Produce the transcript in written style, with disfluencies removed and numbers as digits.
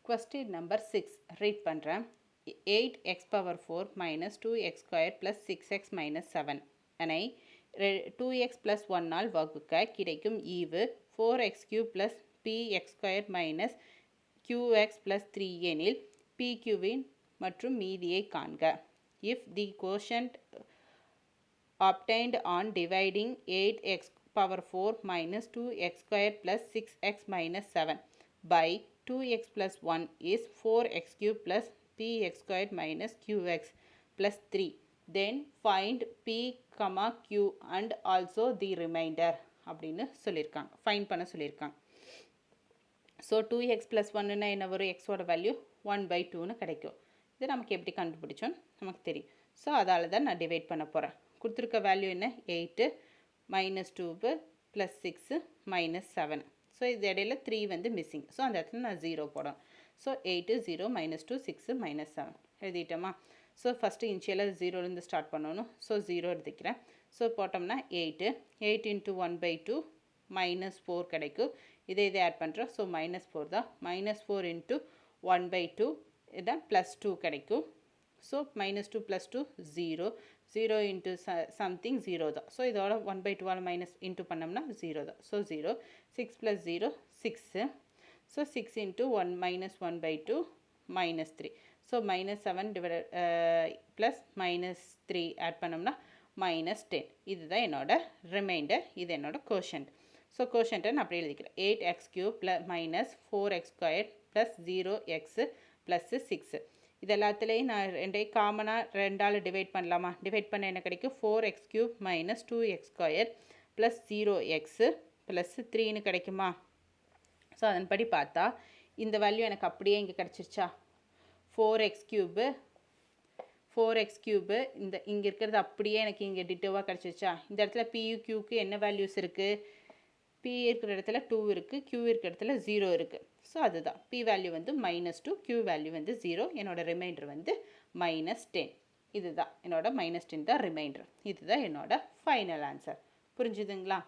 Question number 6 read பண்ணுறேன். 8x power 4 minus 2x square plus 6x minus 7 என 2x plus 1 all வகுக்க கிடைக்கும் ஈவு 4x cube plus px square minus qx plus 3 எனில் pqவின் மற்றும் மீதியை காண்க. If the quotient obtained on dividing 8x power 4 minus 2x square plus 6x minus 7 by 2x plus 1 is 4x cube plus px squared minus qx plus 3. Then find p, q and also the remainder அப்படின்னு சொல்லியிருக்காங்க. Find பண்ண சொல்லியிருக்காங்க. So 2x plus 1ன்னா என்ன வரும்? எக்ஸோட value 1/2ன்னு கிடைக்கும். இது நமக்கு எப்படி கண்டுபிடிச்சோன்னு நமக்கு தெரியும். ஸோ அதால் தான் நான் டிவைட் பண்ண போகிறேன். கொடுத்துருக்க வேல்யூ என்ன? 8 மைனஸ் 2 ப்ளஸ் 6 மைனஸ் 7. ஸோ இது இடையில 3 வந்து மிஸ்ஸிங். ஸோ அந்த இடத்துல நான் 0 போடுறேன். ஸோ 8 0 மைனஸ் 2 6 மைனஸ் 7 எழுதிட்டோமா? ஸோ ஃபஸ்ட்டு இன்ஷியலாக 0லேருந்து ஸ்டார்ட் பண்ணணும். ஸோ 0 எடுத்துக்கிறேன். ஸோ போட்டோம்னா 8 இன்ட்டு 1/2 மைனஸ் 4 கிடைக்கும். இதை ஆட் பண்ணுறோம். ஸோ மைனஸ் 4 தான். மைனஸ் 4 இன்ட்டு 1/2 இதான் ப்ளஸ் 2 கிடைக்கும். So minus 2 plus 2 0 0 into something 0 தான். ஸோ இதோட 1/2 மைனஸ் இன்ட்டு பண்ணோம்னா 0 தான். So 0 6 plus 0 6. So 6 into 1 minus 1/2 minus 3. So minus 7 divide plus minus 3 add பண்ணோம்னா மைனஸ் 10. இதுதான் என்னோட ரிமைண்டர். இது என்னோட கோஷன்ட். ஸோ கோஷன்ட்டை நான் அப்படி எழுதிக்கிறேன். 8x cube plus minus 4x square plus 0x plus 6. இது எல்லாத்துலேயும் நான் ரெண்டையும் காமனாக 2ஆல் டிவைட் பண்ணலாமா? டிவைட் பண்ண என்ன கிடைக்கும்? 4x cube minus 2x square plus 0x plus 3ன்னு கிடைக்குமா? ஸோ அதன்படி பார்த்தா இந்த வேல்யூ எனக்கு அப்படியே இங்கே கிடச்சிருச்சா? 4x க்யூபு இந்த இங்கே இருக்கிறது அப்படியே எனக்கு இங்கே டிட்டோவாக கிடச்சிருச்சா? இந்த இடத்துல பியூ க்யூக்கு என்ன வேல்யூஸ் இருக்குது? பி இருக்கிற இடத்துல 2 இருக்குது, க்யூ இருக்கிற இடத்துல 0 இருக்குது. ஸோ அதுதான் பி வேல்யூ வந்து -2, க்யூ வேல்யூ வந்து 0. என்னோட ரிமைண்டர் வந்து -10. இதுதான் என்னோட -10 தான் ரிமைண்டர். இதுதான் என்னோட ஃபைனல் ஆன்சர். புரிஞ்சுதுங்களா?